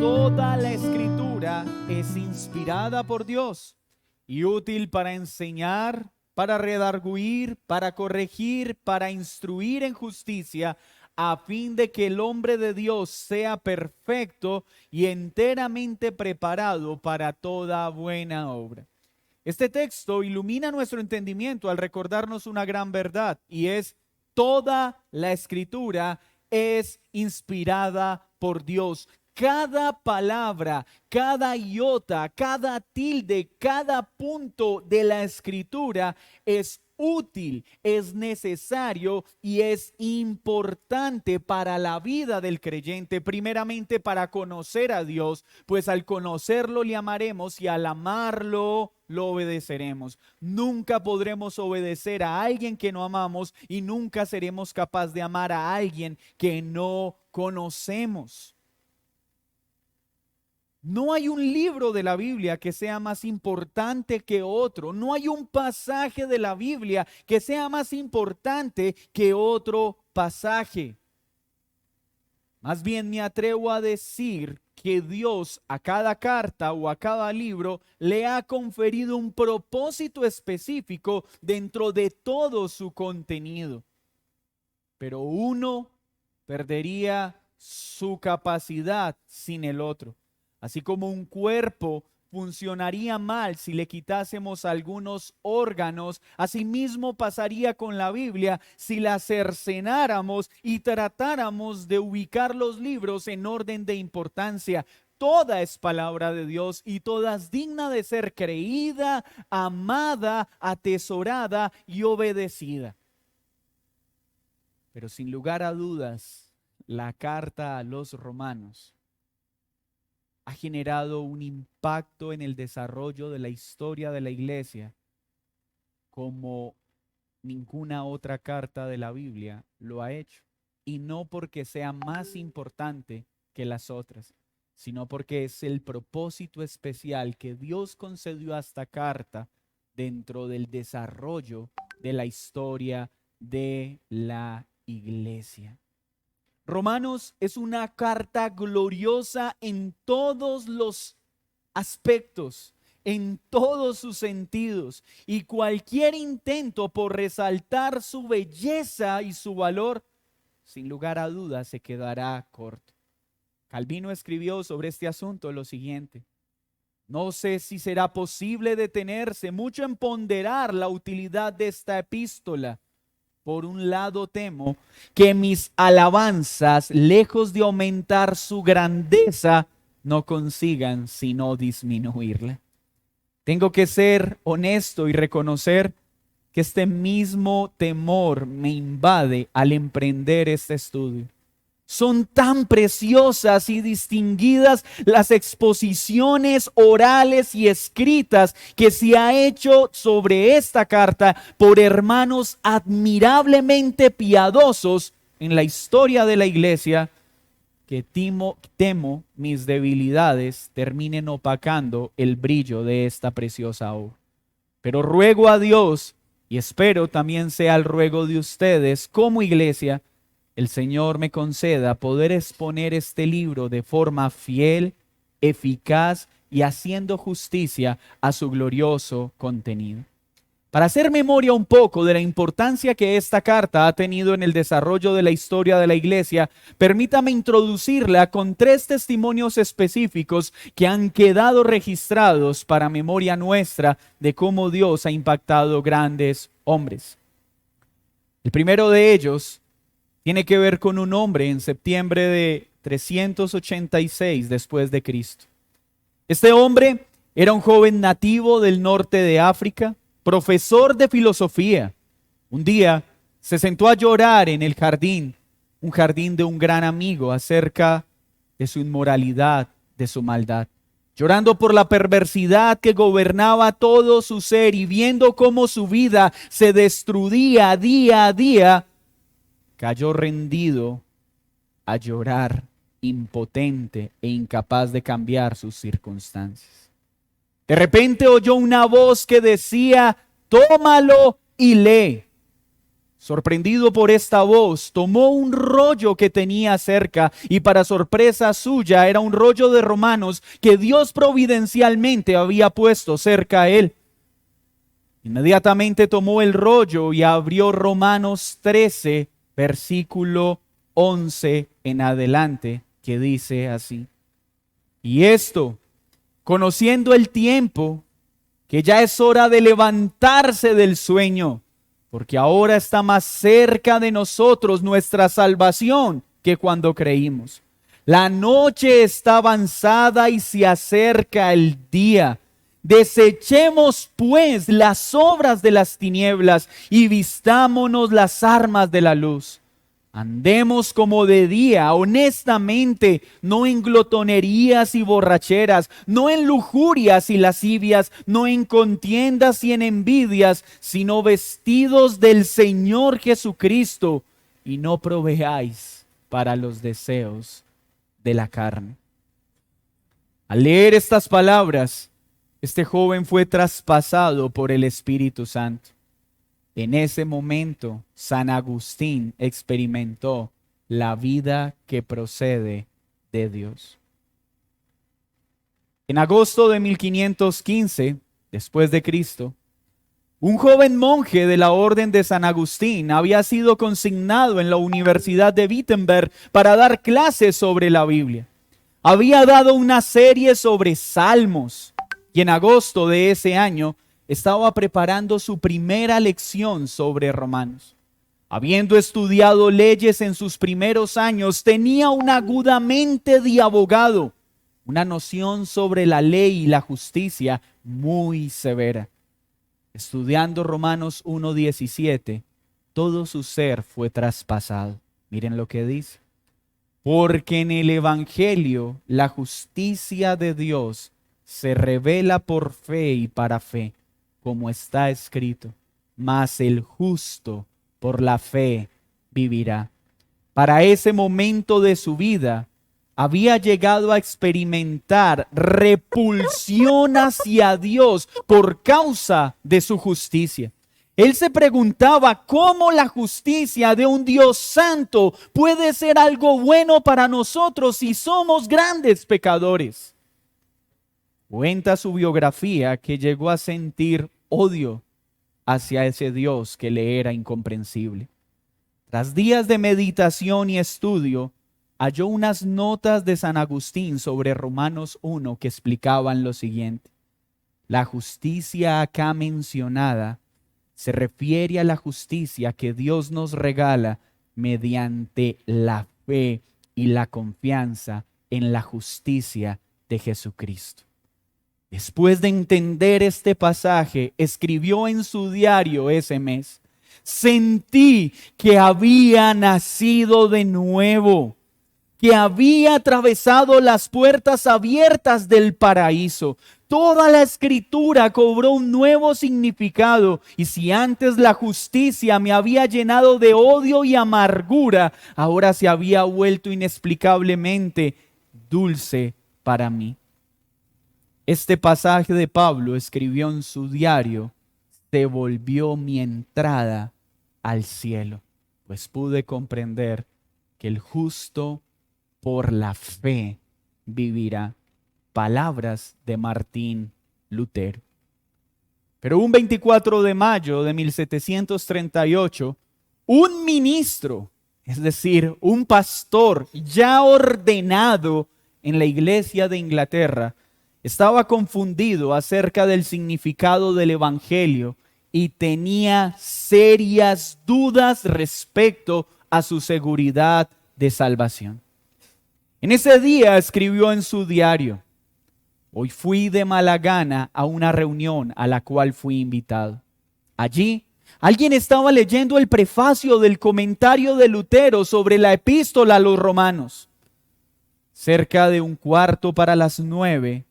toda la Escritura es inspirada por Dios y útil para enseñar, para redarguir, para corregir, para instruir en justicia, a fin de que el hombre de Dios sea perfecto y enteramente preparado para toda buena obra. Este texto ilumina nuestro entendimiento al recordarnos una gran verdad, y es: toda la Escritura es inspirada por Dios. Cada palabra, cada iota, cada tilde, cada punto de la Escritura es útil, es necesario y es importante para la vida del creyente, primeramente para conocer a Dios, pues al conocerlo le amaremos y al amarlo lo obedeceremos. Nunca podremos obedecer a alguien que no amamos y nunca seremos capaces de amar a alguien que no conocemos. No hay un libro de la Biblia que sea más importante que otro. No hay un pasaje de la Biblia que sea más importante que otro pasaje. Más bien me atrevo a decir que Dios a cada carta o a cada libro le ha conferido un propósito específico dentro de todo su contenido. Pero uno perdería su capacidad sin el otro. Así como un cuerpo funcionaría mal si le quitásemos algunos órganos, asimismo pasaría con la Biblia si la cercenáramos y tratáramos de ubicar los libros en orden de importancia. Toda es palabra de Dios y toda es digna de ser creída, amada, atesorada y obedecida. Pero sin lugar a dudas, la carta a los romanos ha generado un impacto en el desarrollo de la historia de la iglesia como ninguna otra carta de la Biblia lo ha hecho. Y no porque sea más importante que las otras, sino porque es el propósito especial que Dios concedió a esta carta dentro del desarrollo de la historia de la iglesia. Romanos es una carta gloriosa en todos los aspectos, en todos sus sentidos, y cualquier intento por resaltar su belleza y su valor, sin lugar a dudas, se quedará corto. Calvino escribió sobre este asunto lo siguiente: no sé si será posible detenerse mucho en ponderar la utilidad de esta epístola. Por un lado temo que mis alabanzas, lejos de aumentar su grandeza, no consigan sino disminuirla. Tengo que ser honesto y reconocer que este mismo temor me invade al emprender este estudio. Son tan preciosas y distinguidas las exposiciones orales y escritas que se ha hecho sobre esta carta por hermanos admirablemente piadosos en la historia de la iglesia, que temo mis debilidades terminen opacando el brillo de esta preciosa obra. Pero ruego a Dios, y espero también sea el ruego de ustedes como iglesia, el Señor me conceda poder exponer este libro de forma fiel, eficaz y haciendo justicia a su glorioso contenido. Para hacer memoria un poco de la importancia que esta carta ha tenido en el desarrollo de la historia de la iglesia, permítame introducirla con 3 testimonios específicos que han quedado registrados para memoria nuestra de cómo Dios ha impactado grandes hombres. El primero de ellos tiene que ver con un hombre en septiembre de 386 después de Cristo. Este hombre era un joven nativo del norte de África, profesor de filosofía. Un día se sentó a llorar en el jardín, un jardín de un gran amigo, acerca de su inmoralidad, de su maldad. Llorando por la perversidad que gobernaba todo su ser y viendo cómo su vida se destruía día a día, cayó rendido a llorar, impotente e incapaz de cambiar sus circunstancias. De repente oyó una voz que decía: tómalo y lee. sorprendido por esta voz, tomó un rollo que tenía cerca y para sorpresa suya era un rollo de Romanos que Dios providencialmente había puesto cerca a él. Inmediatamente tomó el rollo y abrió Romanos 13, versículo 11 en adelante, que dice así: y esto, conociendo el tiempo, que ya es hora de levantarse del sueño, porque ahora está más cerca de nosotros nuestra salvación que cuando creímos. La noche está avanzada y se acerca el día. Desechemos pues las obras de las tinieblas y vistámonos las armas de la luz. Andemos como de día, honestamente, no en glotonerías y borracheras, no en lujurias y lascivias, no en contiendas y en envidias, sino vestidos del Señor Jesucristo, y no proveáis para los deseos de la carne. Al leer estas palabras, este joven fue traspasado por el Espíritu Santo. En ese momento, San Agustín experimentó la vida que procede de Dios. En agosto de 1515, después de Cristo, un joven monje de la orden de San Agustín había sido consignado en la Universidad de Wittenberg para dar clases sobre la Biblia. Había dado una serie sobre salmos y en agosto de ese año estaba preparando su primera lección sobre Romanos. Habiendo estudiado leyes en sus primeros años, tenía una aguda mente de abogado, una noción sobre la ley y la justicia muy severa. Estudiando Romanos 1:17, todo su ser fue traspasado. Miren lo que dice: porque en el Evangelio la justicia de Dios se revela por fe y para fe, como está escrito, mas el justo por la fe vivirá. Para ese momento de su vida, había llegado a experimentar repulsión hacia Dios por causa de su justicia. Él se preguntaba cómo la justicia de un Dios santo puede ser algo bueno para nosotros si somos grandes pecadores. Cuenta su biografía que llegó a sentir odio hacia ese Dios que le era incomprensible. Tras días de meditación y estudio, halló unas notas de San Agustín sobre Romanos 1 que explicaban lo siguiente: la justicia acá mencionada se refiere a la justicia que Dios nos regala mediante la fe y la confianza en la justicia de Jesucristo. Después de entender este pasaje, escribió en su diario ese mes: sentí que había nacido de nuevo, que había atravesado las puertas abiertas del paraíso. Toda la escritura cobró un nuevo significado, y si antes la justicia me había llenado de odio y amargura, ahora se había vuelto inexplicablemente dulce para mí. Este pasaje de Pablo escribió en su diario: se volvió mi entrada al cielo, pues pude comprender que el justo por la fe vivirá. Palabras de Martín Lutero. Pero un 24 de mayo de 1738, un ministro, es decir, un pastor ya ordenado en la iglesia de Inglaterra, estaba confundido acerca del significado del Evangelio y tenía serias dudas respecto a su seguridad de salvación. En ese día escribió en su diario: hoy fui de mala gana a una reunión a la cual fui invitado. Allí, alguien estaba leyendo el prefacio del comentario de Lutero sobre la epístola a los romanos. Cerca de 9:15,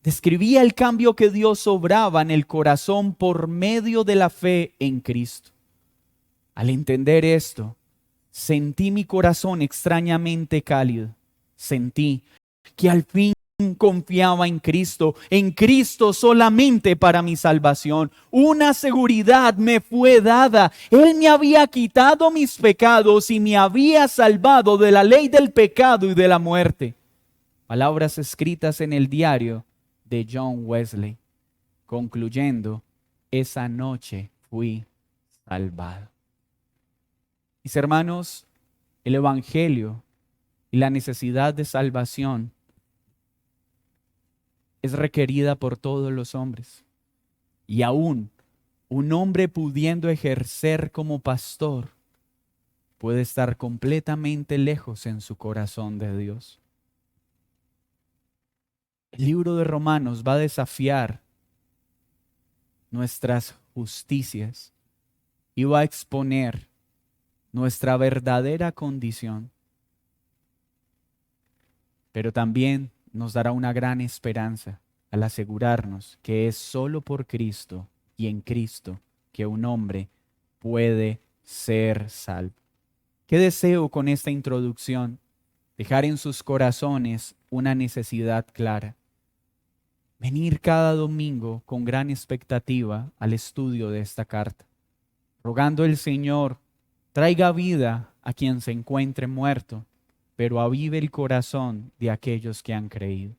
describía el cambio que Dios obraba en el corazón por medio de la fe en Cristo. Al entender esto, sentí mi corazón extrañamente cálido. Sentí que al fin confiaba en Cristo solamente para mi salvación. Una seguridad me fue dada. Él me había quitado mis pecados y me había salvado de la ley del pecado y de la muerte. Palabras escritas en el diario de John Wesley, concluyendo: esa noche fui salvado. Mis hermanos, el Evangelio y la necesidad de salvación es requerida por todos los hombres. Y aún un hombre pudiendo ejercer como pastor puede estar completamente lejos en su corazón de Dios. El libro de Romanos va a desafiar nuestras justicias y va a exponer nuestra verdadera condición. Pero también nos dará una gran esperanza al asegurarnos que es solo por Cristo y en Cristo que un hombre puede ser salvo. ¿Qué deseo con esta introducción? Dejar en sus corazones una necesidad clara. Venir cada domingo con gran expectativa al estudio de esta carta, rogando el Señor traiga vida a quien se encuentre muerto, pero avive el corazón de aquellos que han creído.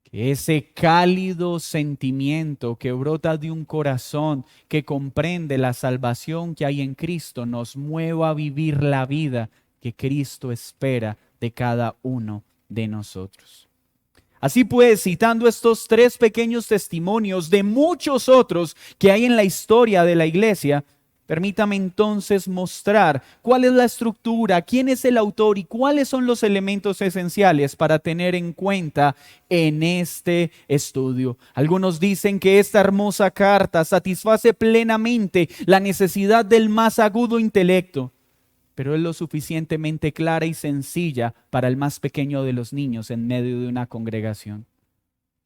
Que ese cálido sentimiento que brota de un corazón que comprende la salvación que hay en Cristo nos mueva a vivir la vida que Cristo espera de cada uno de nosotros. Así pues, citando estos 3 pequeños testimonios de muchos otros que hay en la historia de la iglesia, permítame entonces mostrar cuál es la estructura, quién es el autor y cuáles son los elementos esenciales para tener en cuenta en este estudio. Algunos dicen que esta hermosa carta satisface plenamente la necesidad del más agudo intelecto, pero es lo suficientemente clara y sencilla para el más pequeño de los niños en medio de una congregación.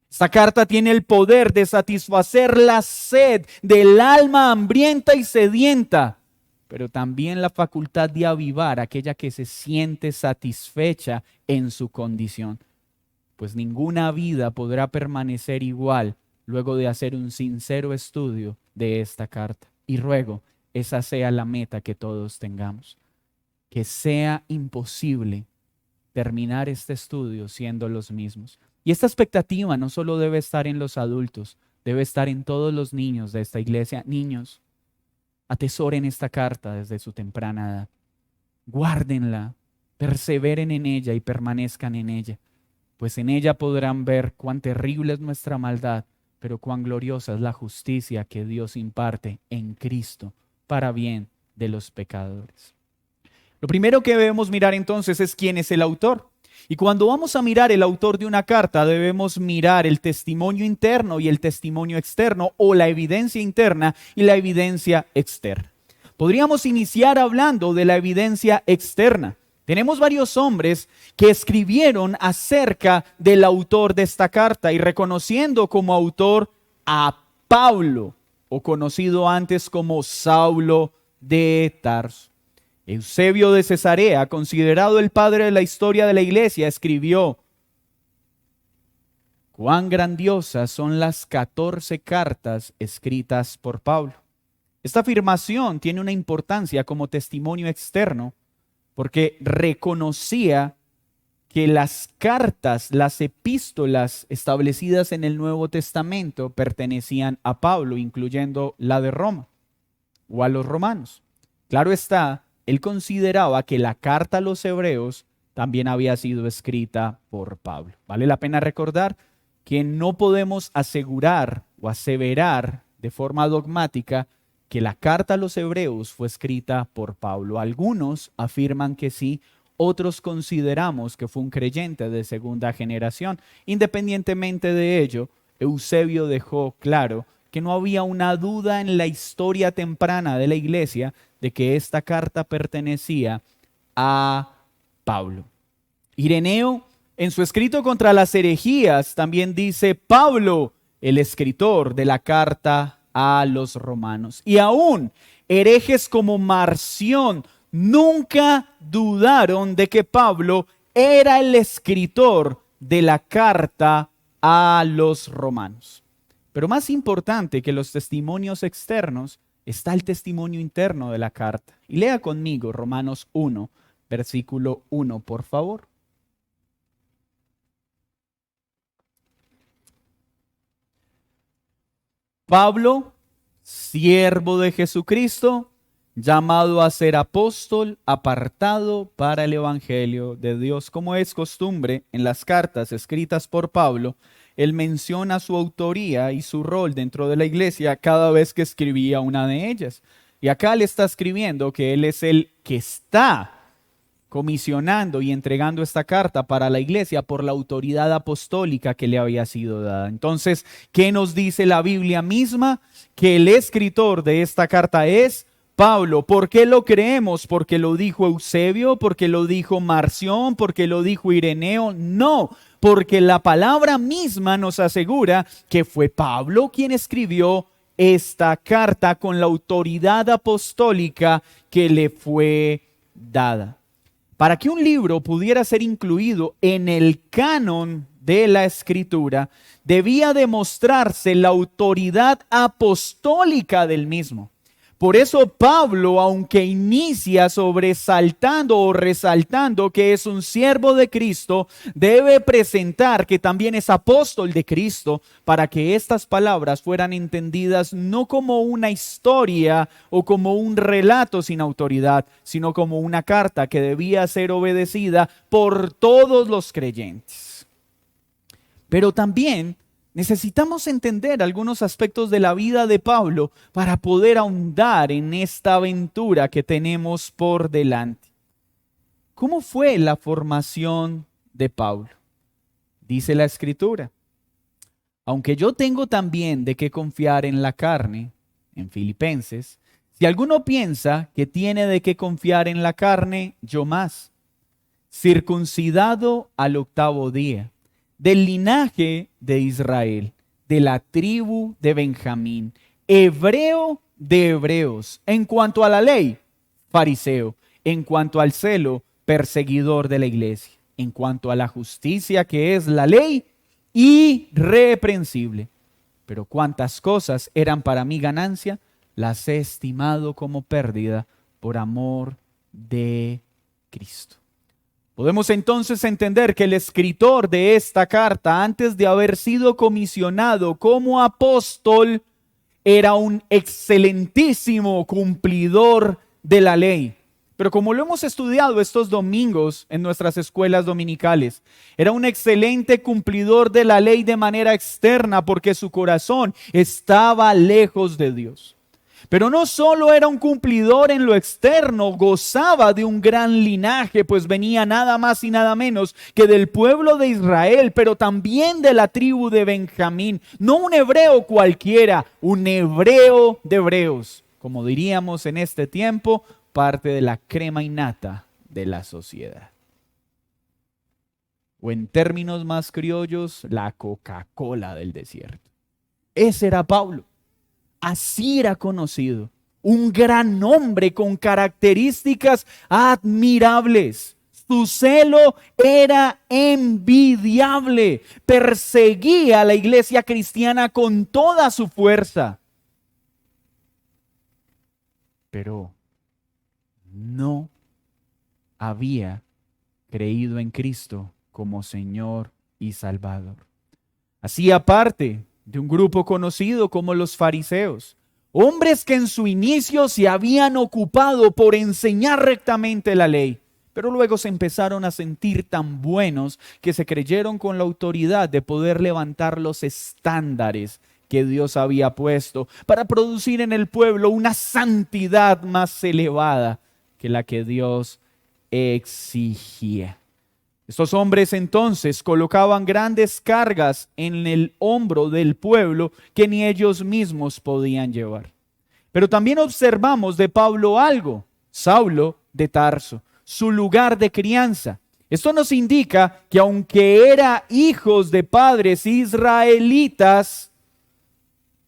Esta carta tiene el poder de satisfacer la sed del alma hambrienta y sedienta, pero también la facultad de avivar aquella que se siente satisfecha en su condición. Pues ninguna vida podrá permanecer igual luego de hacer un sincero estudio de esta carta. Y ruego, esa sea la meta que todos tengamos. Que sea imposible terminar este estudio siendo los mismos. Y esta expectativa no solo debe estar en los adultos, debe estar en todos los niños de esta iglesia. Niños, atesoren esta carta desde su temprana edad. Guárdenla, perseveren en ella y permanezcan en ella, pues en ella podrán ver cuán terrible es nuestra maldad, pero cuán gloriosa es la justicia que Dios imparte en Cristo para bien de los pecadores. Lo primero que debemos mirar entonces es quién es el autor. Y cuando vamos a mirar el autor de una carta, debemos mirar el testimonio interno y el testimonio externo, o la evidencia interna y la evidencia externa. Podríamos iniciar hablando de la evidencia externa. Tenemos varios hombres que escribieron acerca del autor de esta carta y reconociendo como autor a Pablo, o conocido antes como Saulo de Tarso. Eusebio de Cesarea, considerado el padre de la historia de la iglesia, escribió: cuán grandiosas son las 14 cartas escritas por Pablo. Esta afirmación tiene una importancia como testimonio externo porque reconocía que las cartas, las epístolas establecidas en el Nuevo Testamento pertenecían a Pablo, incluyendo la de Roma o a los romanos. Claro está, él consideraba que la carta a los hebreos también había sido escrita por Pablo. Vale la pena recordar que no podemos asegurar o aseverar de forma dogmática que la carta a los hebreos fue escrita por Pablo. Algunos afirman que sí, otros consideramos que fue un creyente de segunda generación. Independientemente de ello, Eusebio dejó claro que no había una duda en la historia temprana de la iglesia de que esta carta pertenecía a Pablo. Ireneo, en su escrito contra las herejías, también dice Pablo, el escritor de la carta a los romanos. Y aún herejes como Marción nunca dudaron de que Pablo era el escritor de la carta a los romanos. Pero más importante que los testimonios externos está el testimonio interno de la carta. Y lea conmigo Romanos 1, versículo 1, por favor. Pablo, siervo de Jesucristo, llamado a ser apóstol, apartado para el evangelio de Dios. Como es costumbre en las cartas escritas por Pablo, él menciona su autoría y su rol dentro de la iglesia cada vez que escribía una de ellas. Y acá le está escribiendo que él es el que está comisionando y entregando esta carta para la iglesia por la autoridad apostólica que le había sido dada. Entonces, ¿qué nos dice la Biblia misma? Que el escritor de esta carta es Pablo. ¿Por qué lo creemos? ¿Porque lo dijo Eusebio? ¿Porque lo dijo Marción? ¿Porque lo dijo Ireneo? No, porque la palabra misma nos asegura que fue Pablo quien escribió esta carta con la autoridad apostólica que le fue dada. Para que un libro pudiera ser incluido en el canon de la Escritura, debía demostrarse la autoridad apostólica del mismo. Por eso Pablo, aunque inicia sobresaltando o resaltando que es un siervo de Cristo, debe presentar que también es apóstol de Cristo para que estas palabras fueran entendidas no como una historia o como un relato sin autoridad, sino como una carta que debía ser obedecida por todos los creyentes. Pero también necesitamos entender algunos aspectos de la vida de Pablo para poder ahondar en esta aventura que tenemos por delante. ¿Cómo fue la formación de Pablo? Dice la Escritura: aunque yo tengo también de qué confiar en la carne, en Filipenses, si alguno piensa que tiene de qué confiar en la carne, yo más, circuncidado al 8º día, del linaje de Israel, de la tribu de Benjamín, hebreo de hebreos, en cuanto a la ley, fariseo, en cuanto al celo, perseguidor de la iglesia, en cuanto a la justicia que es la ley, irreprensible. Pero cuántas cosas eran para mí ganancia, las he estimado como pérdida por amor de Cristo. Podemos entonces entender que el escritor de esta carta, antes de haber sido comisionado como apóstol, era un excelentísimo cumplidor de la ley. Pero como lo hemos estudiado estos domingos en nuestras escuelas dominicales, era un excelente cumplidor de la ley de manera externa porque su corazón estaba lejos de Dios. Pero no solo era un cumplidor en lo externo, gozaba de un gran linaje, pues venía nada más y nada menos que del pueblo de Israel, pero también de la tribu de Benjamín. No un hebreo cualquiera, un hebreo de hebreos, como diríamos en este tiempo, parte de la crema innata de la sociedad. O en términos más criollos, la Coca-Cola del desierto. Ese era Pablo. Así era conocido, un gran hombre con características admirables. Su celo era envidiable, perseguía a la iglesia cristiana con toda su fuerza. Pero no había creído en Cristo como Señor y Salvador. Hacía parte de un grupo conocido como los fariseos, hombres que en su inicio se habían ocupado por enseñar rectamente la ley, pero luego se empezaron a sentir tan buenos que se creyeron con la autoridad de poder levantar los estándares que Dios había puesto para producir en el pueblo una santidad más elevada que la que Dios exigía. Estos hombres entonces colocaban grandes cargas en el hombro del pueblo que ni ellos mismos podían llevar. Pero también observamos de Pablo algo: Saulo de Tarso, su lugar de crianza. Esto nos indica que aunque era hijos de padres israelitas,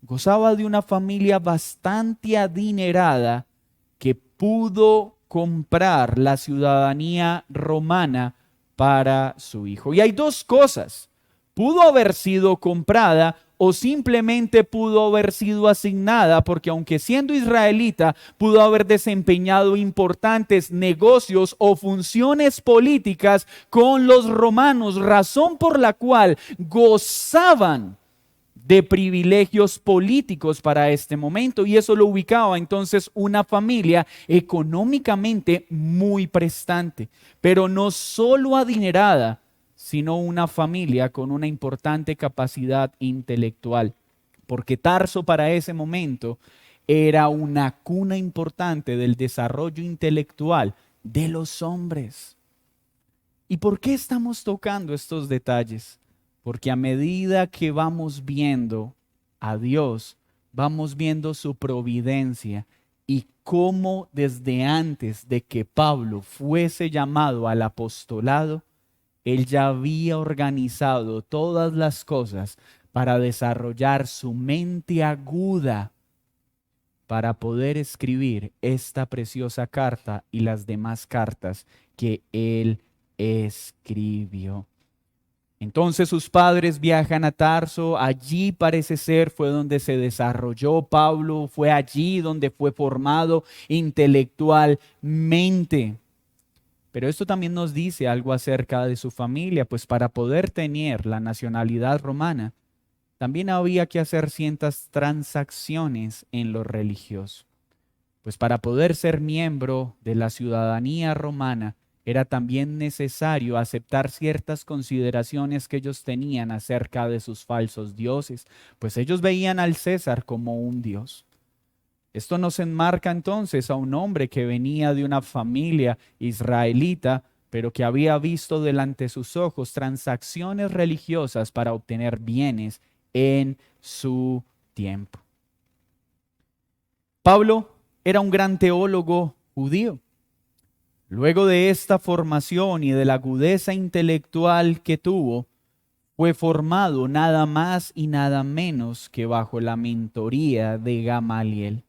gozaba de una familia bastante adinerada que pudo comprar la ciudadanía romana para su hijo. Y hay dos cosas. Pudo haber sido comprada o simplemente pudo haber sido asignada, porque aunque siendo israelita, pudo haber desempeñado importantes negocios o funciones políticas con los romanos, razón por la cual gozaban de privilegios políticos para este momento, y eso lo ubicaba entonces una familia económicamente muy prestante, pero no solo adinerada, sino una familia con una importante capacidad intelectual, porque Tarso para ese momento era una cuna importante del desarrollo intelectual de los hombres. ¿Y por qué estamos tocando estos detalles? Porque a medida que vamos viendo a Dios, vamos viendo su providencia y cómo desde antes de que Pablo fuese llamado al apostolado, él ya había organizado todas las cosas para desarrollar su mente aguda para poder escribir esta preciosa carta y las demás cartas que él escribió. Entonces sus padres viajan a Tarso, allí parece ser fue donde se desarrolló Pablo, fue allí donde fue formado intelectualmente. Pero esto también nos dice algo acerca de su familia, pues para poder tener la nacionalidad romana, también había que hacer ciertas transacciones en lo religioso. Pues para poder ser miembro de la ciudadanía romana, era también necesario aceptar ciertas consideraciones que ellos tenían acerca de sus falsos dioses, pues ellos veían al César como un dios. Esto nos enmarca entonces a un hombre que venía de una familia israelita, pero que había visto delante de sus ojos transacciones religiosas para obtener bienes en su tiempo. Pablo era un gran teólogo judío. Luego de esta formación y de la agudeza intelectual que tuvo, fue formado nada más y nada menos que bajo la mentoría de Gamaliel.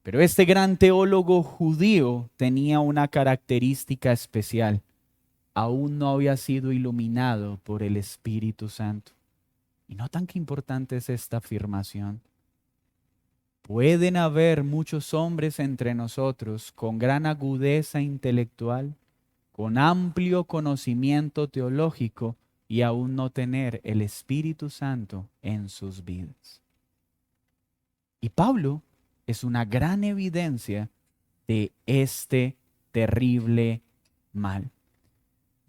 Pero este gran teólogo judío tenía una característica especial. Aún no había sido iluminado por el Espíritu Santo. Y notan qué importante es esta afirmación. Pueden haber muchos hombres entre nosotros con gran agudeza intelectual, con amplio conocimiento teológico y aún no tener el Espíritu Santo en sus vidas. Y Pablo es una gran evidencia de este terrible mal.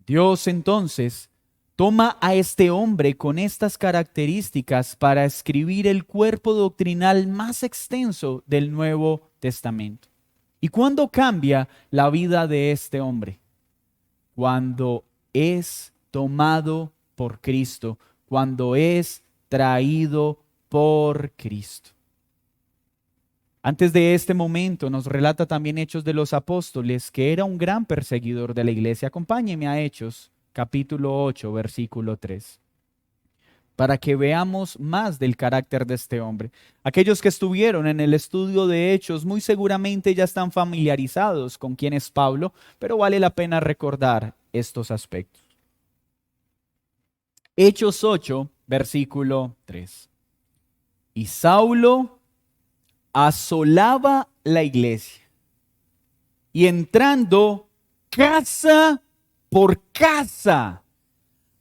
Dios entonces toma a este hombre con estas características para escribir el cuerpo doctrinal más extenso del Nuevo Testamento. ¿Y cuándo cambia la vida de este hombre? Cuando es tomado por Cristo, cuando es traído por Cristo. Antes de este momento nos relata también Hechos de los Apóstoles, que era un gran perseguidor de la iglesia. Acompáñeme a Hechos, capítulo 8, versículo 3, para que veamos más del carácter de este hombre. Aquellos que estuvieron en el estudio de Hechos muy seguramente ya están familiarizados con quién es Pablo, pero vale la pena recordar estos aspectos. Hechos 8, versículo 3. Y Saulo asolaba la iglesia y entrando casa por casa,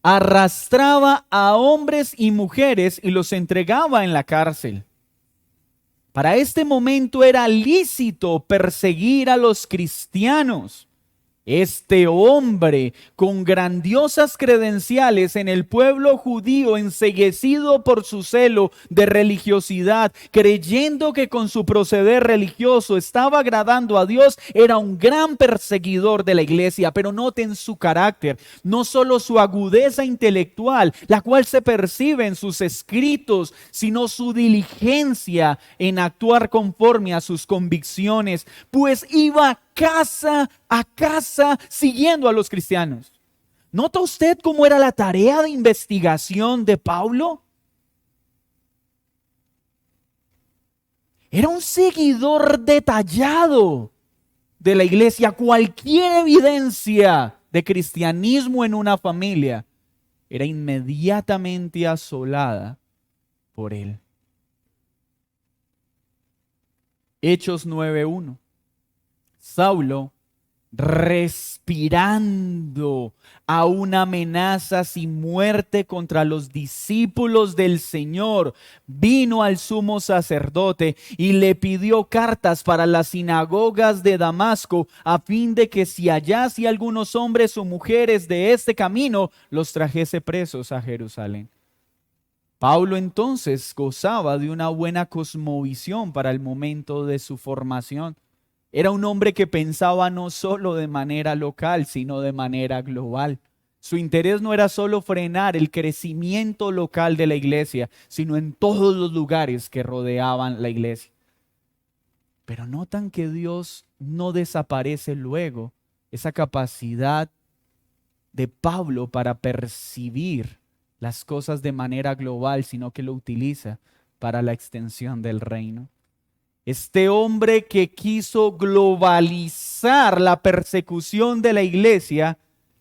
arrastraba a hombres y mujeres y los entregaba en la cárcel. Para este momento era lícito perseguir a los cristianos. Este hombre con grandiosas credenciales en el pueblo judío, enceguecido por su celo de religiosidad, creyendo que con su proceder religioso estaba agradando a Dios, era un gran perseguidor de la iglesia. Pero noten su carácter, no solo su agudeza intelectual, la cual se percibe en sus escritos, sino su diligencia en actuar conforme a sus convicciones, pues iba casa a casa siguiendo a los cristianos. ¿Nota usted cómo era la tarea de investigación de Pablo? Era un seguidor detallado de la iglesia. Cualquier evidencia de cristianismo en una familia era inmediatamente asolada por él. Hechos 9:1. Saulo, respirando aún amenazas y muerte contra los discípulos del Señor, vino al sumo sacerdote y le pidió cartas para las sinagogas de Damasco, a fin de que si hallase algunos hombres o mujeres de este camino, los trajese presos a Jerusalén. Pablo entonces gozaba de una buena cosmovisión para el momento de su formación. Era un hombre que pensaba no solo de manera local, sino de manera global. Su interés no era solo frenar el crecimiento local de la iglesia, sino en todos los lugares que rodeaban la iglesia. Pero notan que Dios no desaparece luego esa capacidad de Pablo para percibir las cosas de manera global, sino que lo utiliza para la extensión del reino. Este hombre que quiso globalizar la persecución de la iglesia,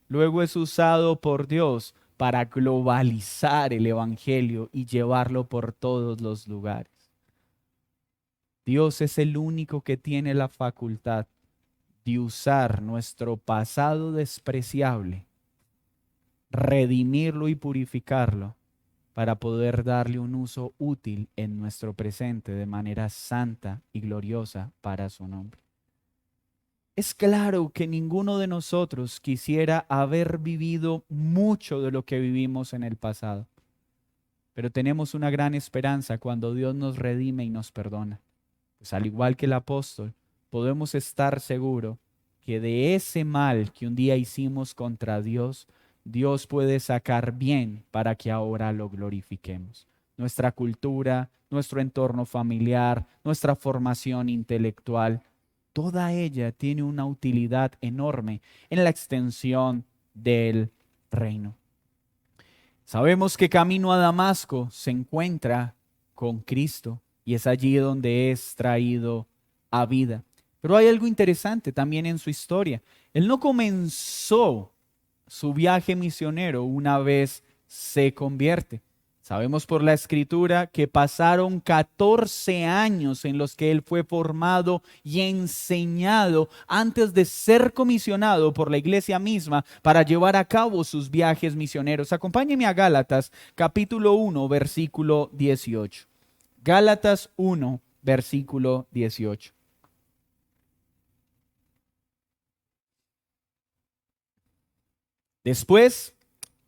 luego es usado por Dios para globalizar el evangelio y llevarlo por todos los lugares. Dios es el único que tiene la facultad de usar nuestro pasado despreciable, redimirlo y purificarlo, para poder darle un uso útil en nuestro presente de manera santa y gloriosa para su nombre. Es claro que ninguno de nosotros quisiera haber vivido mucho de lo que vivimos en el pasado, pero tenemos una gran esperanza cuando Dios nos redime y nos perdona. Pues al igual que el apóstol, podemos estar seguros que de ese mal que un día hicimos contra Dios, Dios puede sacar bien para que ahora lo glorifiquemos. Nuestra cultura, nuestro entorno familiar, nuestra formación intelectual, toda ella tiene una utilidad enorme en la extensión del reino. Sabemos que camino a Damasco se encuentra con Cristo y es allí donde es traído a vida. Pero hay algo interesante también en su historia. Él no comenzó su viaje misionero una vez se convierte. Sabemos por la Escritura que pasaron 14 años en los que él fue formado y enseñado antes de ser comisionado por la iglesia misma para llevar a cabo sus viajes misioneros. Acompáñenme a Gálatas capítulo 1, versículo 18. Gálatas 1, versículo 18. Después,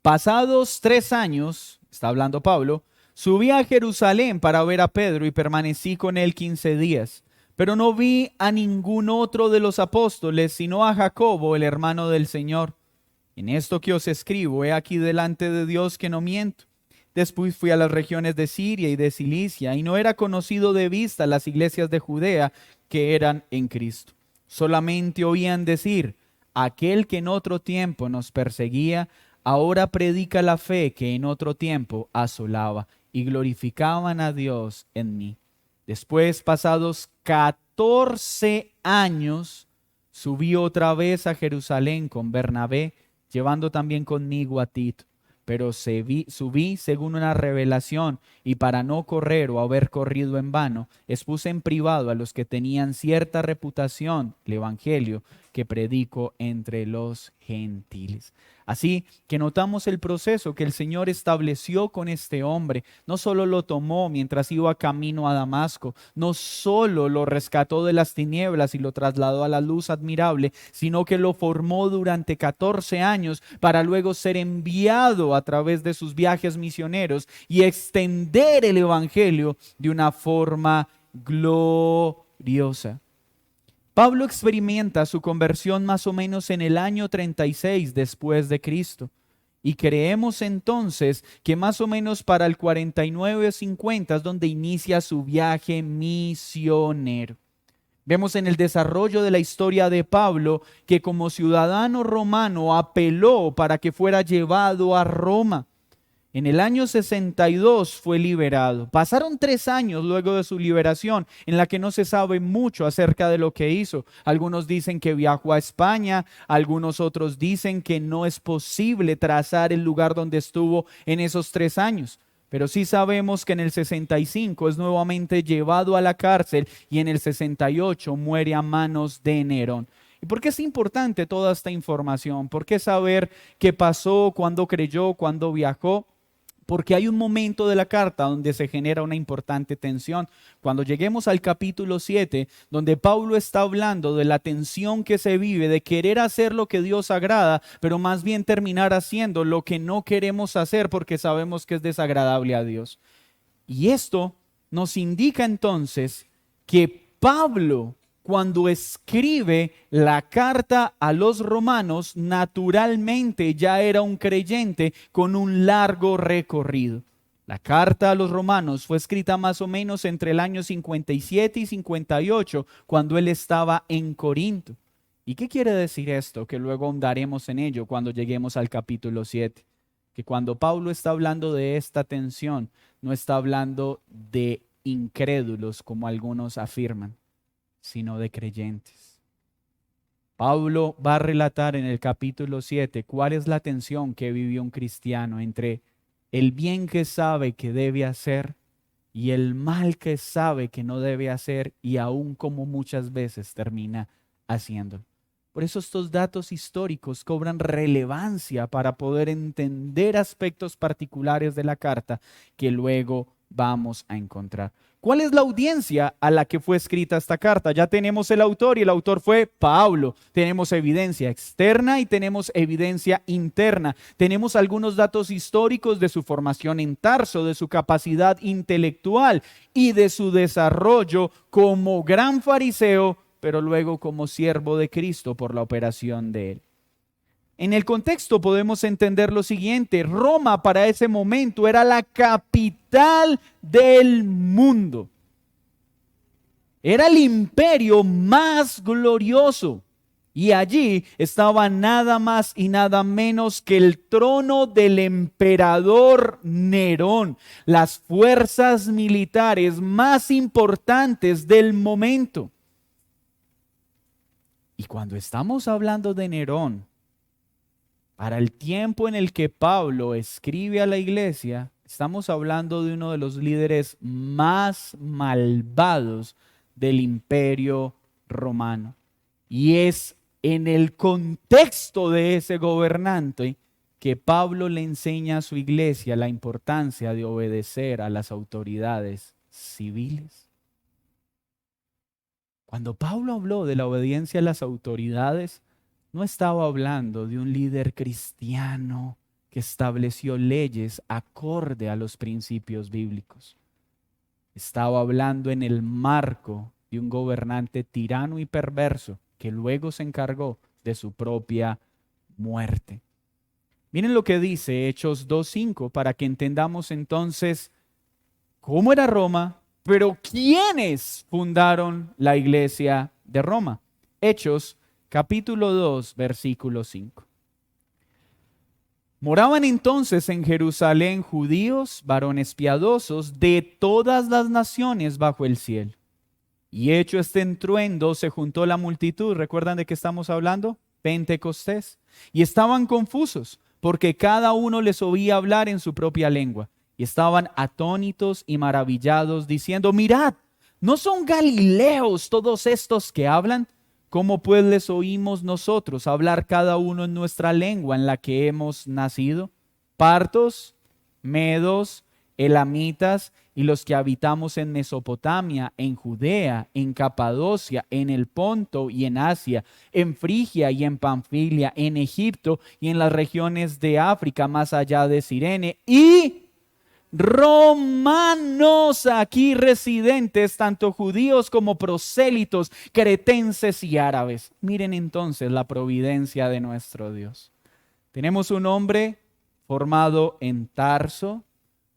pasados 3 años, está hablando Pablo, subí a Jerusalén para ver a Pedro y permanecí con él 15 días. Pero no vi a ningún otro de los apóstoles, sino a Jacobo, el hermano del Señor. En esto que os escribo, he aquí delante de Dios que no miento. Después fui a las regiones de Siria y de Cilicia, y no era conocido de vista las iglesias de Judea que eran en Cristo. Solamente oían decir: aquel que en otro tiempo nos perseguía, ahora predica la fe que en otro tiempo asolaba, y glorificaban a Dios en mí. Después, pasados 14 años, subí otra vez a Jerusalén con Bernabé, llevando también conmigo a Tito. Pero subí según una revelación, y para no correr o haber corrido en vano, expuse en privado a los que tenían cierta reputación el evangelio que predico entre los gentiles. Así que notamos el proceso que el Señor estableció con este hombre. No solo lo tomó mientras iba camino a Damasco, no solo lo rescató de las tinieblas y lo trasladó a la luz admirable, sino que lo formó durante 14 años para luego ser enviado a través de sus viajes misioneros y extender el evangelio de una forma gloriosa. Pablo experimenta su conversión más o menos en el año 36 después de Cristo. Y creemos entonces que más o menos para el 49 o 50 es donde inicia su viaje misionero. Vemos en el desarrollo de la historia de Pablo que como ciudadano romano apeló para que fuera llevado a Roma. En el año 62 fue liberado. Pasaron 3 años luego de su liberación en la que no se sabe mucho acerca de lo que hizo. Algunos dicen que viajó a España, algunos otros dicen que no es posible trazar el lugar donde estuvo en esos 3 años. Pero sí sabemos que en el 65 es nuevamente llevado a la cárcel y en el 68 muere a manos de Nerón. ¿Y por qué es importante toda esta información? ¿Por qué saber qué pasó, cuándo creyó, cuándo viajó? Porque hay un momento de la carta donde se genera una importante tensión. Cuando lleguemos al capítulo 7, donde Pablo está hablando de la tensión que se vive, de querer hacer lo que Dios agrada, pero más bien terminar haciendo lo que no queremos hacer porque sabemos que es desagradable a Dios. Y esto nos indica entonces que Pablo, cuando escribe la carta a los romanos, naturalmente ya era un creyente con un largo recorrido. La carta a los romanos fue escrita más o menos entre el año 57 y 58, cuando él estaba en Corinto. ¿Y qué quiere decir esto? Que luego ahondaremos en ello cuando lleguemos al capítulo 7. Que cuando Pablo está hablando de esta tensión, no está hablando de incrédulos como algunos afirman, sino de creyentes. Pablo va a relatar en el capítulo 7 cuál es la tensión que vivió un cristiano entre el bien que sabe que debe hacer y el mal que sabe que no debe hacer, y aún como muchas veces termina haciéndolo. Por eso estos datos históricos cobran relevancia para poder entender aspectos particulares de la carta que luego vamos a encontrar. ¿Cuál es la audiencia a la que fue escrita esta carta? Ya tenemos el autor y el autor fue Pablo. Tenemos evidencia externa y tenemos evidencia interna. Tenemos algunos datos históricos de su formación en Tarso, de su capacidad intelectual y de su desarrollo como gran fariseo, pero luego como siervo de Cristo por la operación de él. En el contexto podemos entender lo siguiente: Roma para ese momento era la capital del mundo. Era el imperio más glorioso. Y allí estaba nada más y nada menos que el trono del emperador Nerón, las fuerzas militares más importantes del momento. Y cuando estamos hablando de Nerón, para el tiempo en el que Pablo escribe a la iglesia, estamos hablando de uno de los líderes más malvados del imperio romano. Y es en el contexto de ese gobernante que Pablo le enseña a su iglesia la importancia de obedecer a las autoridades civiles. Cuando Pablo habló de la obediencia a las autoridades, no estaba hablando de un líder cristiano que estableció leyes acorde a los principios bíblicos. Estaba hablando en el marco de un gobernante tirano y perverso que luego se encargó de su propia muerte. Miren lo que dice Hechos 2:5 para que entendamos entonces cómo era Roma, pero quiénes fundaron la iglesia de Roma. Hechos capítulo 2, versículo 5. Moraban entonces en Jerusalén judíos, varones piadosos, de todas las naciones bajo el cielo. Y hecho este estruendo, se juntó la multitud. ¿Recuerdan de qué estamos hablando? Pentecostés. Y estaban confusos, porque cada uno les oía hablar en su propia lengua. Y estaban atónitos y maravillados, diciendo: mirad, ¿no son galileos todos estos que hablan? ¿Cómo pues les oímos nosotros hablar cada uno en nuestra lengua en la que hemos nacido? Partos, medos, elamitas y los que habitamos en Mesopotamia, en Judea, en Capadocia, en el Ponto y en Asia, en Frigia y en Panfilia, en Egipto y en las regiones de África más allá de Cirene, y romanos aquí residentes, tanto judíos como prosélitos, cretenses y árabes. Miren entonces la providencia de nuestro Dios. Tenemos un hombre formado en Tarso,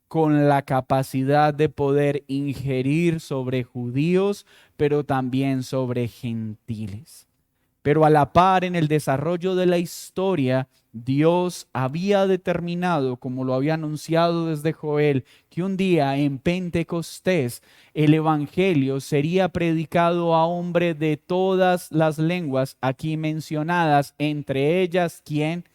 con la capacidad de poder ingerir sobre judíos, pero también sobre gentiles. Pero a la par, en el desarrollo de la historia, Dios había determinado, como lo había anunciado desde Joel, que un día en Pentecostés el evangelio sería predicado a hombres de todas las lenguas aquí mencionadas, entre ellas, ¿quién?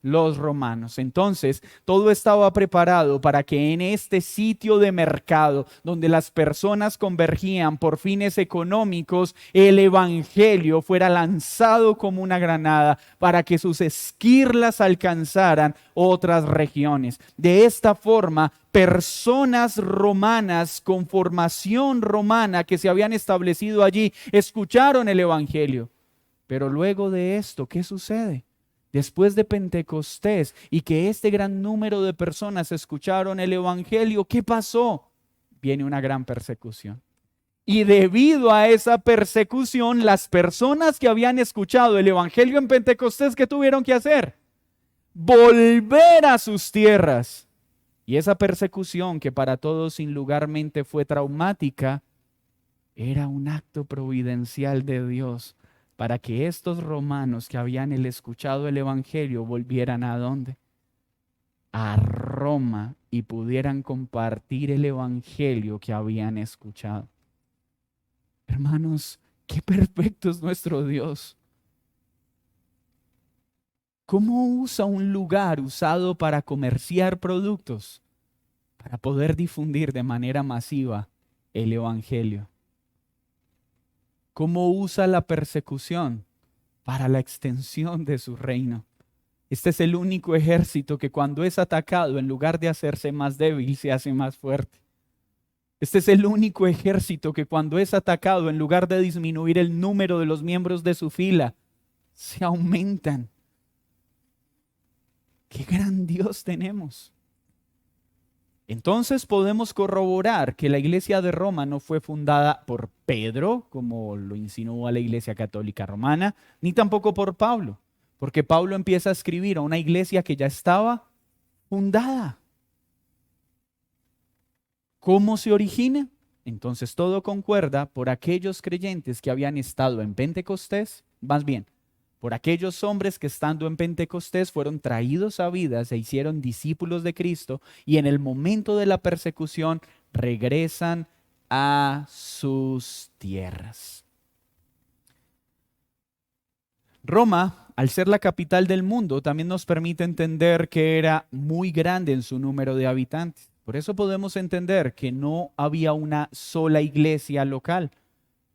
Los romanos. Entonces, todo estaba preparado para que en este sitio de mercado, donde las personas convergían por fines económicos, el evangelio fuera lanzado como una granada para que sus esquirlas alcanzaran otras regiones. De esta forma, personas romanas con formación romana que se habían establecido allí escucharon el evangelio. Pero luego de esto, ¿qué sucede? Después de Pentecostés y que este gran número de personas escucharon el evangelio, ¿qué pasó? Viene una gran persecución. Y debido a esa persecución, las personas que habían escuchado el evangelio en Pentecostés, ¿qué tuvieron que hacer? Volver a sus tierras. Y esa persecución, que para todos sin lugarmente fue traumática, era un acto providencial de Dios para que estos romanos que habían escuchado el evangelio volvieran ¿a dónde? A Roma, y pudieran compartir el evangelio que habían escuchado. Hermanos, qué perfecto es nuestro Dios. ¿Cómo usa un lugar usado para comerciar productos para poder difundir de manera masiva el evangelio? ¿Cómo usa la persecución para la extensión de su reino? Este es el único ejército que cuando es atacado, en lugar de hacerse más débil, se hace más fuerte. Este es el único ejército que cuando es atacado, en lugar de disminuir el número de los miembros de su fila, se aumentan. ¡Qué gran Dios tenemos! Entonces podemos corroborar que la iglesia de Roma no fue fundada por Pedro, como lo insinuó la iglesia católica romana, ni tampoco por Pablo, porque Pablo empieza a escribir a una iglesia que ya estaba fundada. ¿Cómo se origina? Entonces todo concuerda por aquellos creyentes que habían estado en Pentecostés, más bien, por aquellos hombres que estando en Pentecostés fueron traídos a vida, se hicieron discípulos de Cristo y en el momento de la persecución regresan a sus tierras. Roma, al ser la capital del mundo, también nos permite entender que era muy grande en su número de habitantes. Por eso podemos entender que no había una sola iglesia local,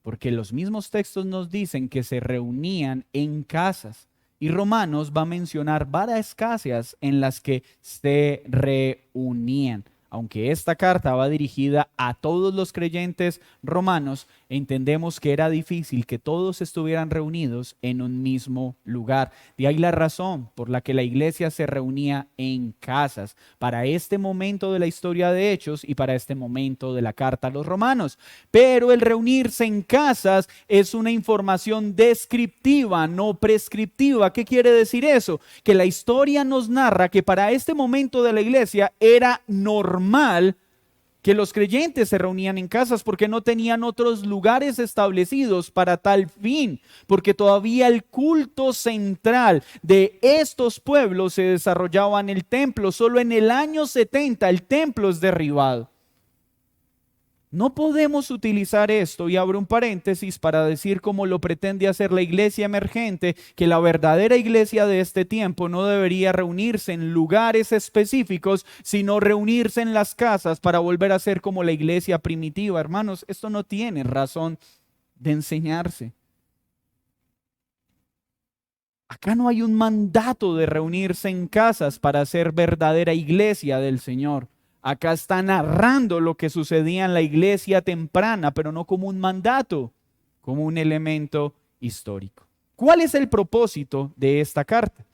porque los mismos textos nos dicen que se reunían en casas. Y Romanos va a mencionar varias casas en las que se reunían. Aunque esta carta va dirigida a todos los creyentes romanos, entendemos que era difícil que todos estuvieran reunidos en un mismo lugar. De ahí la razón por la que la iglesia se reunía en casas para este momento de la historia de Hechos y para este momento de la carta a los romanos. Pero el reunirse en casas es una información descriptiva, no prescriptiva. ¿Qué quiere decir eso? Que la historia nos narra que para este momento de la iglesia era normal que los creyentes se reunían en casas porque no tenían otros lugares establecidos para tal fin, porque todavía el culto central de estos pueblos se desarrollaba en el templo. Solo en el año 70 el templo es derribado. No podemos utilizar esto, y abro un paréntesis para decir, como lo pretende hacer la iglesia emergente, que la verdadera iglesia de este tiempo no debería reunirse en lugares específicos, sino reunirse en las casas para volver a ser como la iglesia primitiva. Hermanos, esto no tiene razón de enseñarse. Acá no hay un mandato de reunirse en casas para ser verdadera iglesia del Señor. Acá está narrando lo que sucedía en la iglesia temprana, pero no como un mandato, como un elemento histórico. ¿Cuál es el propósito de esta carta?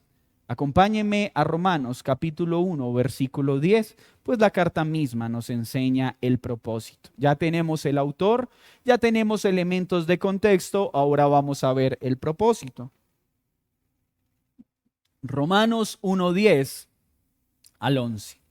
Acompáñenme a Romanos capítulo 1, versículo 10, pues la carta misma nos enseña el propósito. Ya tenemos el autor, ya tenemos elementos de contexto, ahora vamos a ver el propósito. Romanos 1, 10 al 11.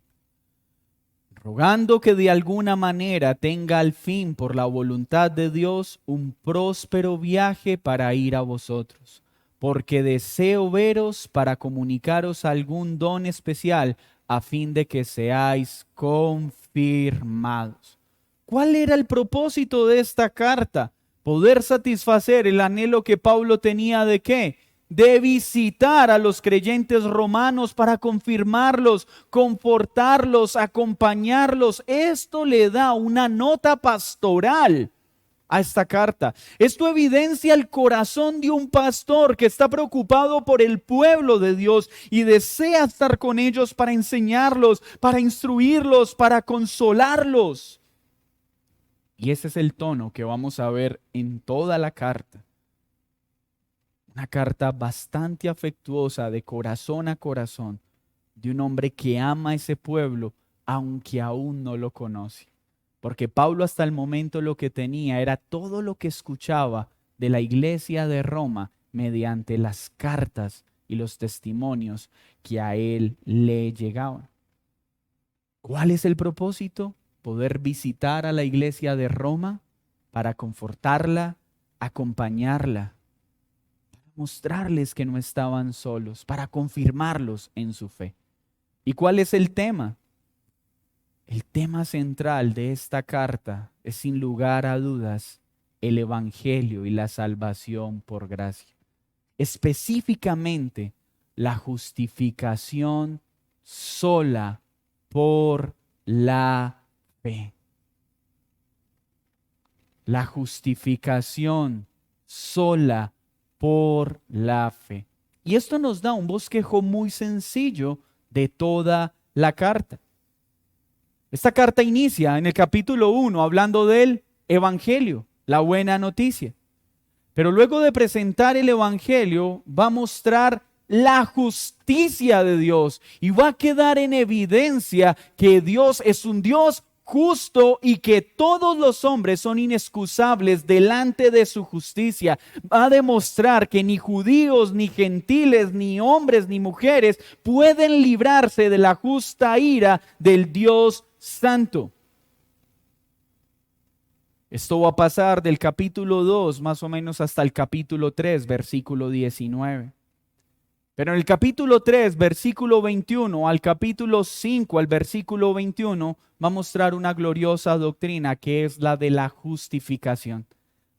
Rogando que de alguna manera tenga al fin por la voluntad de Dios un próspero viaje para ir a vosotros, porque deseo veros para comunicaros algún don especial a fin de que seáis confirmados. ¿Cuál era el propósito de esta carta? Poder satisfacer el anhelo que Pablo tenía ¿de qué? De visitar a los creyentes romanos para confirmarlos, confortarlos, acompañarlos. Esto le da una nota pastoral a esta carta. Esto evidencia el corazón de un pastor que está preocupado por el pueblo de Dios y desea estar con ellos para enseñarlos, para instruirlos, para consolarlos. Y ese es el tono que vamos a ver en toda la carta. Una carta bastante afectuosa, de corazón a corazón, de un hombre que ama a ese pueblo, aunque aún no lo conoce. Porque Pablo hasta el momento lo que tenía era todo lo que escuchaba de la iglesia de Roma mediante las cartas y los testimonios que a él le llegaban. ¿Cuál es el propósito? Poder visitar a la iglesia de Roma para confortarla, acompañarla, para mostrarles que no estaban solos, para confirmarlos en su fe. ¿Y cuál es el tema? El tema central de esta carta es sin lugar a dudas el evangelio y la salvación por gracia. Específicamente la justificación sola por la fe. La justificación sola por la fe. Y esto nos da un bosquejo muy sencillo de toda la carta. Esta carta inicia en el capítulo 1 hablando del evangelio, la buena noticia. Pero luego de presentar el evangelio va a mostrar la justicia de Dios y va a quedar en evidencia que Dios es un Dios justo y que todos los hombres son inexcusables delante de su justicia. Va a demostrar que ni judíos, ni gentiles, ni hombres, ni mujeres pueden librarse de la justa ira del Dios santo. Esto va a pasar del capítulo 2 más o menos hasta el capítulo 3, versículo 19. Pero en el capítulo 3, versículo 21 al capítulo 5, al versículo 21, va a mostrar una gloriosa doctrina que es la de la justificación.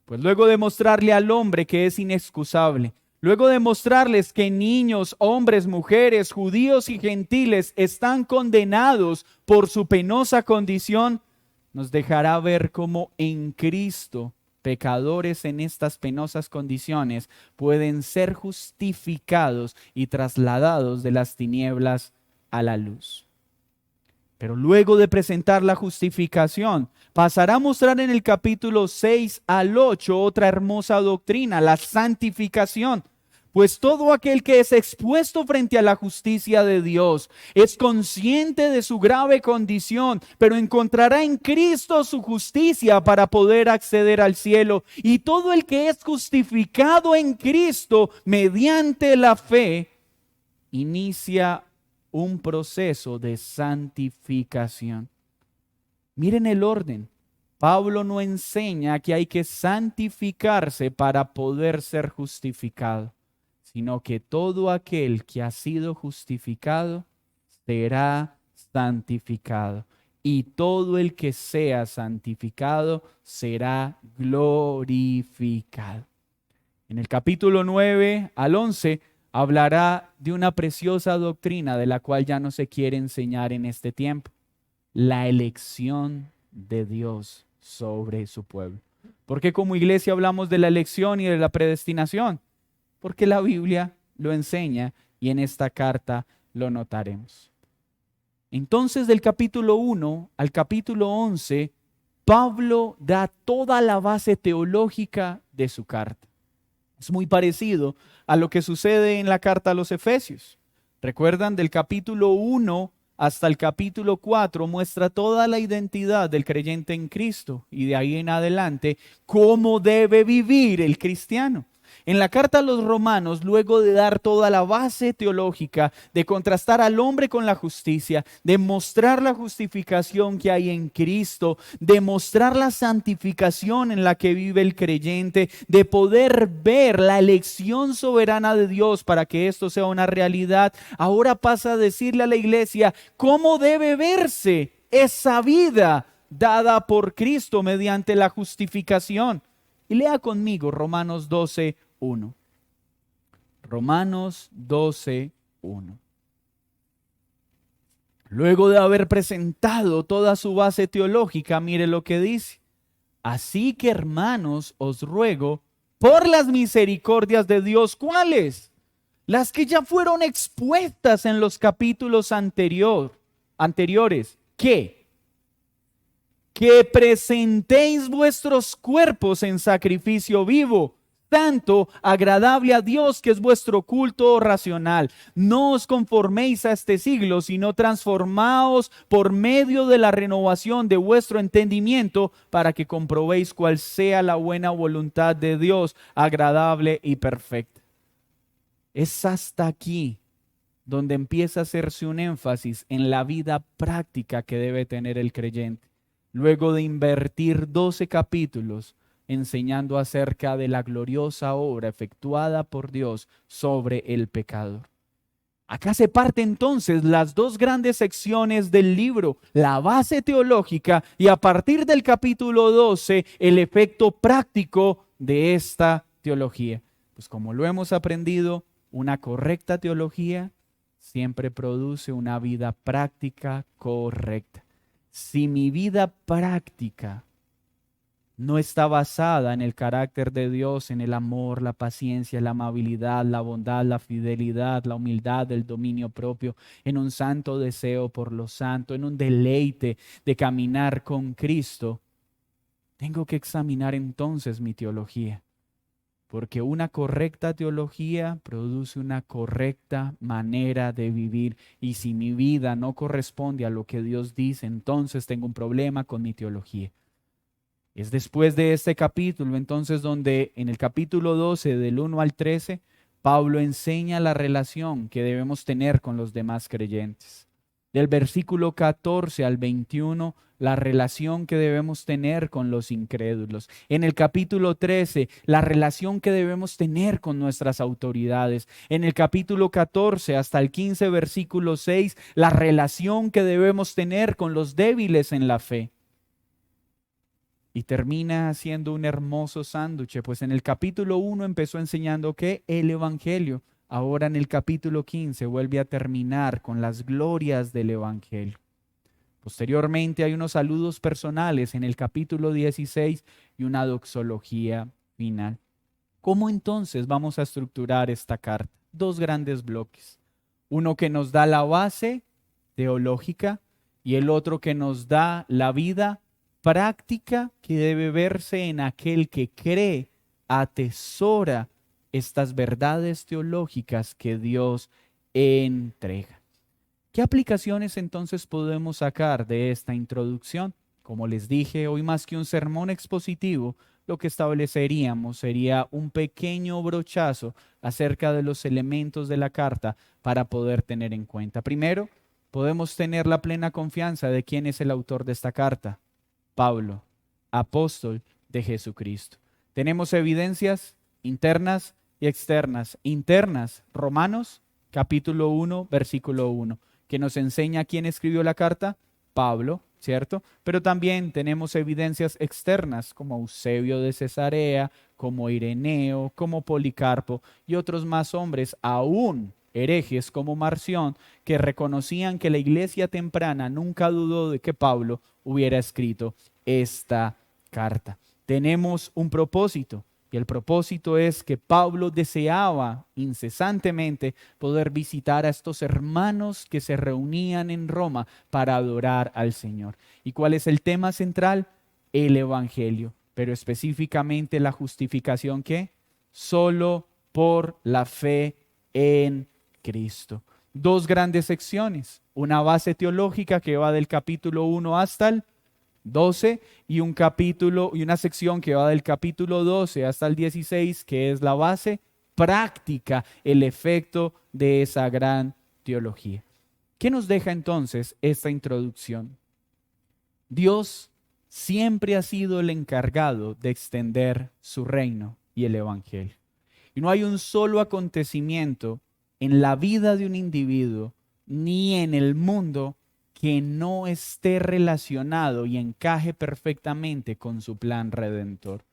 Pues luego de mostrarle al hombre que es inexcusable, luego de mostrarles que niños, hombres, mujeres, judíos y gentiles están condenados por su penosa condición, nos dejará ver cómo en Cristo pecadores en estas penosas condiciones pueden ser justificados y trasladados de las tinieblas a la luz. Pero luego de presentar la justificación, pasará a mostrar en el capítulo 6 al 8 otra hermosa doctrina, la santificación. Pues todo aquel que es expuesto frente a la justicia de Dios es consciente de su grave condición, pero encontrará en Cristo su justicia para poder acceder al cielo. Y todo el que es justificado en Cristo mediante la fe, inicia un proceso de santificación. Miren el orden. Pablo no enseña que hay que santificarse para poder ser justificado, sino que todo aquel que ha sido justificado será santificado. Y todo el que sea santificado será glorificado. En el capítulo 9 al 11 hablará de una preciosa doctrina de la cual ya no se quiere enseñar en este tiempo. La elección de Dios sobre su pueblo. ¿Por qué como iglesia hablamos de la elección y de la predestinación? Porque la Biblia lo enseña y en esta carta lo notaremos. Entonces, del capítulo 1 al capítulo 11, Pablo da toda la base teológica de su carta. Es muy parecido a lo que sucede en la carta a los Efesios. ¿Recuerdan? Del capítulo 1 hasta el capítulo 4 muestra toda la identidad del creyente en Cristo y de ahí en adelante cómo debe vivir el cristiano. En la carta a los Romanos, luego de dar toda la base teológica, de contrastar al hombre con la justicia, de mostrar la justificación que hay en Cristo, de mostrar la santificación en la que vive el creyente, de poder ver la elección soberana de Dios para que esto sea una realidad, ahora pasa a decirle a la iglesia cómo debe verse esa vida dada por Cristo mediante la justificación. Y lea conmigo Romanos 12:1. Romanos 12:1. Luego de haber presentado toda su base teológica, mire lo que dice. Así que, hermanos, os ruego por las misericordias de Dios, ¿cuáles? Las que ya fueron expuestas en los capítulos anteriores. ¿Qué? Que presentéis vuestros cuerpos en sacrificio vivo, santo, agradable a Dios, que es vuestro culto racional. No os conforméis a este siglo, sino transformaos por medio de la renovación de vuestro entendimiento, para que comprobéis cuál sea la buena voluntad de Dios, agradable y perfecta. Es hasta aquí donde empieza a hacerse un énfasis en la vida práctica que debe tener el creyente. Luego de invertir 12 capítulos enseñando acerca de la gloriosa obra efectuada por Dios sobre el pecador. Acá se parte entonces las dos grandes secciones del libro, la base teológica y a partir del capítulo 12 el efecto práctico de esta teología. Pues como lo hemos aprendido, una correcta teología siempre produce una vida práctica correcta. Si mi vida práctica no está basada en el carácter de Dios, en el amor, la paciencia, la amabilidad, la bondad, la fidelidad, la humildad, el dominio propio, en un santo deseo por lo santo, en un deleite de caminar con Cristo, tengo que examinar entonces mi teología. Porque una correcta teología produce una correcta manera de vivir. Y si mi vida no corresponde a lo que Dios dice, entonces tengo un problema con mi teología. Es después de este capítulo, entonces, donde en el capítulo 12, del 1 al 13, Pablo enseña la relación que debemos tener con los demás creyentes. Del versículo 14 al 21, la relación que debemos tener con los incrédulos. En el capítulo 13, la relación que debemos tener con nuestras autoridades. En el capítulo 14 hasta el 15, versículo 6, la relación que debemos tener con los débiles en la fe. Y termina haciendo un hermoso sándwich, pues en el capítulo 1 empezó enseñando que el Evangelio. Ahora en el capítulo 15 vuelve a terminar con las glorias del Evangelio. Posteriormente hay unos saludos personales en el capítulo 16 y una doxología final. ¿Cómo entonces vamos a estructurar esta carta? Dos grandes bloques. Uno que nos da la base teológica y el otro que nos da la vida práctica que debe verse en aquel que cree, atesora estas verdades teológicas que Dios entrega. ¿Qué aplicaciones entonces podemos sacar de esta introducción? Como les dije, hoy más que un sermón expositivo, lo que estableceríamos sería un pequeño brochazo acerca de los elementos de la carta para poder tener en cuenta. Primero, podemos tener la plena confianza de quién es el autor de esta carta. Pablo, apóstol de Jesucristo. Tenemos evidencias internas y externas. Internas, Romanos, capítulo 1, versículo 1, que nos enseña quién escribió la carta, Pablo, ¿cierto? Pero también tenemos evidencias externas, como Eusebio de Cesarea, como Ireneo, como Policarpo y otros más hombres, aún herejes como Marción, que reconocían que la iglesia temprana nunca dudó de que Pablo hubiera escrito esta carta. Tenemos un propósito, y el propósito es que Pablo deseaba incesantemente poder visitar a estos hermanos que se reunían en Roma para adorar al Señor. ¿Y cuál es el tema central? El Evangelio, pero específicamente la justificación que solo por la fe en Cristo. Dos grandes secciones, una base teológica que va del capítulo 1 hasta el 12 y un capítulo y una sección que va del capítulo 12 hasta el 16, que es la base práctica, el efecto de esa gran teología. ¿Qué nos deja entonces esta introducción? Dios siempre ha sido el encargado de extender su reino y el evangelio. Y no hay un solo acontecimiento en la vida de un individuo ni en el mundo que no esté relacionado y encaje perfectamente con su plan redentor.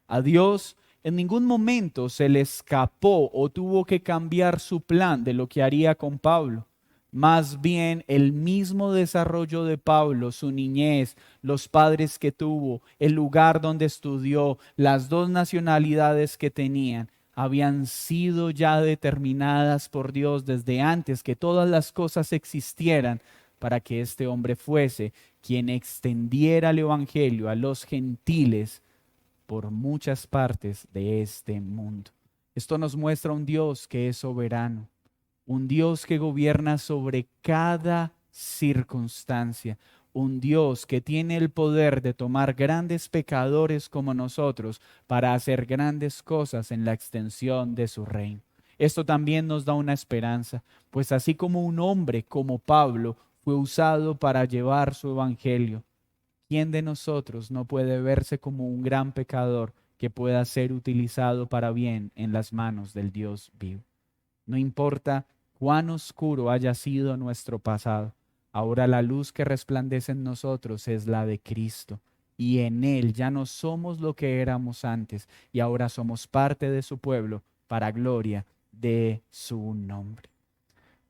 A Dios en ningún momento se le escapó o tuvo que cambiar su plan de lo que haría con Pablo. Más bien el mismo desarrollo de Pablo, su niñez, los padres que tuvo, el lugar donde estudió, las dos nacionalidades que tenían, habían sido ya determinadas por Dios desde antes que todas las cosas existieran para que este hombre fuese quien extendiera el evangelio a los gentiles por muchas partes de este mundo. Esto nos muestra un Dios que es soberano, un Dios que gobierna sobre cada circunstancia, un Dios que tiene el poder de tomar grandes pecadores como nosotros para hacer grandes cosas en la extensión de su reino. Esto también nos da una esperanza, pues así como un hombre como Pablo fue usado para llevar su evangelio, ¿quién de nosotros no puede verse como un gran pecador que pueda ser utilizado para bien en las manos del Dios vivo? No importa cuán oscuro haya sido nuestro pasado, ahora la luz que resplandece en nosotros es la de Cristo. Y en Él ya no somos lo que éramos antes, y ahora somos parte de su pueblo para gloria de su nombre.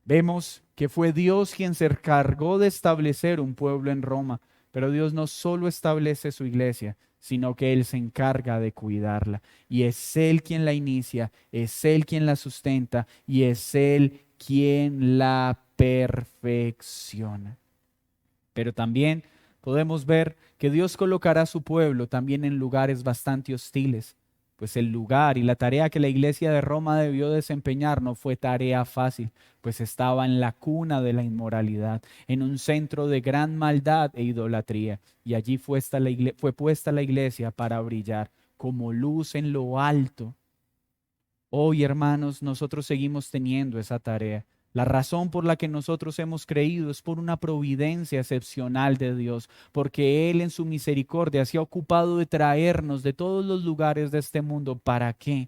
Vemos que fue Dios quien se encargó de establecer un pueblo en Roma, pero Dios no solo establece su iglesia, sino que Él se encarga de cuidarla. Y es Él quien la inicia, es Él quien la sustenta y es Él quien la perfecciona. Pero también podemos ver que Dios colocará a su pueblo también en lugares bastante hostiles, pues el lugar y la tarea que la iglesia de Roma debió desempeñar no fue tarea fácil, pues estaba en la cuna de la inmoralidad, en un centro de gran maldad e idolatría, y allí fue puesta la iglesia para brillar como luz en lo alto. Hoy, hermanos, nosotros seguimos teniendo esa tarea. La razón por la que nosotros hemos creído es por una providencia excepcional de Dios, porque Él en su misericordia se ha ocupado de traernos de todos los lugares de este mundo. ¿Para qué?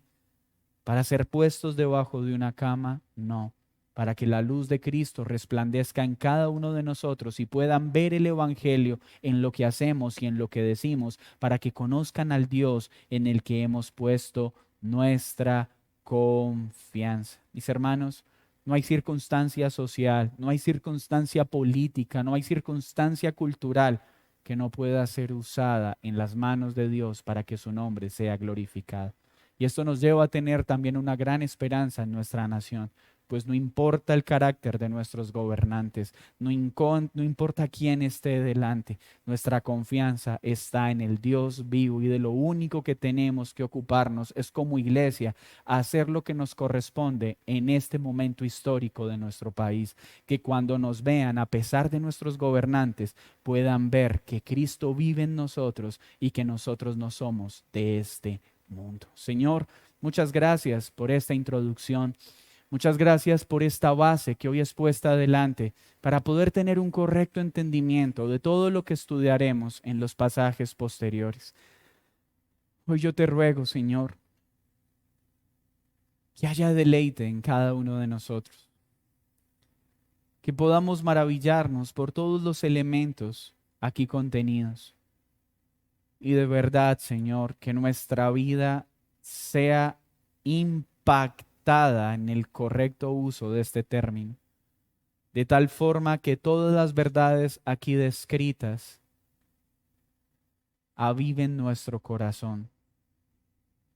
¿Para ser puestos debajo de una cama? No. Para que la luz de Cristo resplandezca en cada uno de nosotros y puedan ver el Evangelio en lo que hacemos y en lo que decimos, para que conozcan al Dios en el que hemos puesto nuestra confianza. Mis hermanos, no hay circunstancia social, no hay circunstancia política, no hay circunstancia cultural que no pueda ser usada en las manos de Dios para que su nombre sea glorificado. Y esto nos lleva a tener también una gran esperanza en nuestra nación, pues no importa el carácter de nuestros gobernantes, no importa quién esté delante, nuestra confianza está en el Dios vivo y de lo único que tenemos que ocuparnos es como iglesia hacer lo que nos corresponde en este momento histórico de nuestro país, que cuando nos vean, a pesar de nuestros gobernantes, puedan ver que Cristo vive en nosotros y que nosotros no somos de este mundo. Señor, muchas gracias por esta introducción. Muchas gracias por esta base que hoy es puesta adelante para poder tener un correcto entendimiento de todo lo que estudiaremos en los pasajes posteriores. Hoy yo te ruego, Señor, que haya deleite en cada uno de nosotros, que podamos maravillarnos por todos los elementos aquí contenidos. Y de verdad, Señor, que nuestra vida sea impactada en el correcto uso de este término, de tal forma que todas las verdades aquí descritas aviven nuestro corazón,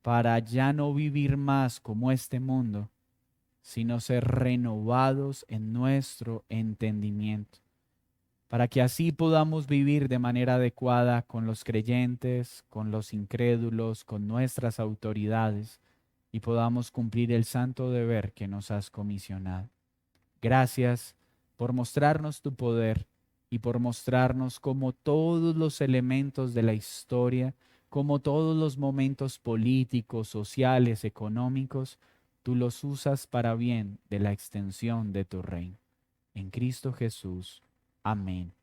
para ya no vivir más como este mundo, sino ser renovados en nuestro entendimiento, para que así podamos vivir de manera adecuada con los creyentes, con los incrédulos, con nuestras autoridades, y podamos cumplir el santo deber que nos has comisionado. Gracias por mostrarnos tu poder y por mostrarnos cómo todos los elementos de la historia, como todos los momentos políticos, sociales, económicos, tú los usas para bien de la extensión de tu reino. En Cristo Jesús. Amén.